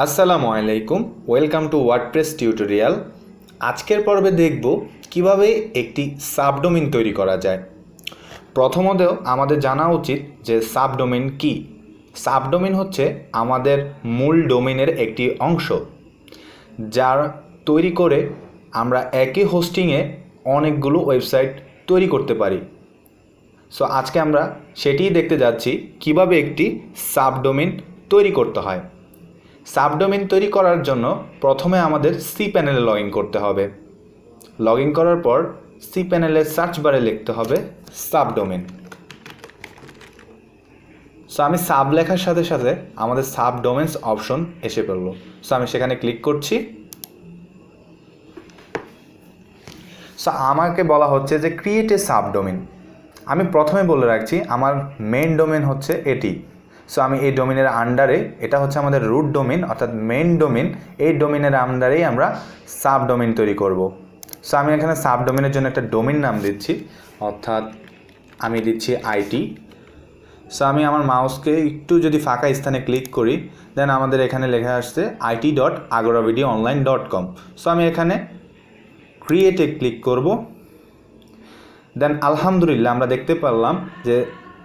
আসসালামু আলাইকুম, welcome to WordPress tutorial. আজকের পর্বে দেখব কিভাবে একটি সাবডোমেইন তৈরি করা যায়। প্রথমত আমাদের জানা উচিত যে সাবডোমেইন কি। সাবডোমেইন হচ্ছে আমাদের মূল ডোমেইনের একটি অংশ, যার তৈরি করে আমরা একই হোস্টিংয়ে অনেকগুলো ওয়েবসাইট তৈরি করতে পারি। সো আজকে আমরা সেটিই দেখতে যাচ্ছি কিভাবে একটি সাবডোমেইন তৈরি করতে হয়। সাবডোমেইন তৈরি করার জন্য প্রথমে আমাদের cpanel লগ ইন করতে হবে। লগ ইন করার পর cpanel সার্চ বারে লিখতে হবে সাবডোমেইন। সো আমি সাব লেখার সাথে সাথে আমাদের সাবডোমেইনস অপশন এসে পড়লো। সো আমি সেখানে ক্লিক করছি। সো আমাকে বলা হচ্ছে যে ক্রিয়েট এ সাবডোমেইন। আমি প্রথমে বলে রাখছি আমার মেইন ডোমেইন হচ্ছে এটি। সো আমি এই ডোমেইনের আন্ডারে, এটা হচ্ছে আমাদের রুট ডোমেইন অর্থাৎ মেইন ডোমেইন, এই ডোমেইনের আন্ডারেই আমরা সাবডোমেইন তৈরি করব। সো আমি এখানে সাবডোমেইনের জন্য একটা ডোমেইন নাম দিচ্ছি, অর্থাৎ আমি দিচ্ছি আইটি। সো আমি আমার মাউসকে একটু যদি ফাঁকা স্থানে ক্লিক করি, দেন আমাদের এখানে লেখা আসছে it.agoravidionline.com। সো আমি এখানে ক্রিয়েটে ক্লিক করব। দেন আলহামদুলিল্লাহ আমরা দেখতে পারলাম যে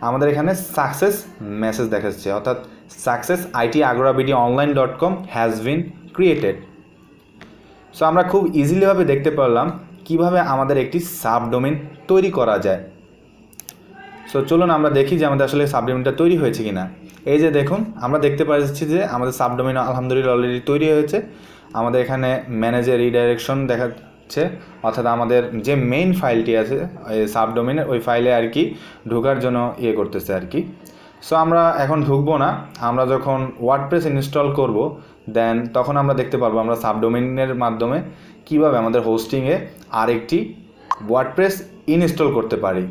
আমাদের এখানে সাকসেস মেসেজ দেখাচ্ছে, অর্থাৎ success it.agoravidionline.com has been created. So আমরা খুব ইজিলিভাবে দেখতে পারলাম কিভাবে আমাদের একটি সাবডোমেইন তৈরি করা যায়। সো চলুন আমরা দেখি যে আমাদের আসলে সাবডোমেইনটা তৈরি হয়েছে কিনা। এই যে দেখুন, আমরা দেখতে পাচ্ছি যে আমাদের সাবডোমেইন আলহামদুলিল্লাহ অলরেডি তৈরি হয়েছে। আমাদের এখানে ম্যানেজের রিডাইরেকশন দেখাচ্ছে, অর্থাৎ আমাদের যে মেইন ফাইলটি আছে সাবডোমেইনের, ওই ফাইলে আর কি ঢোকার জন্য করতেছে আর কি। সো আমরা এখন ঢুকবো না, আমরা যখন ওয়ার্ডপ্রেস ইনস্টল করব দেন তখন আমরা দেখতে পারবো আমরা সাবডোমেইনের মাধ্যমে কিভাবে আমাদের হোস্টিংয়ে আরেকটি ওয়ার্ডপ্রেস ইনস্টল করতে পারি।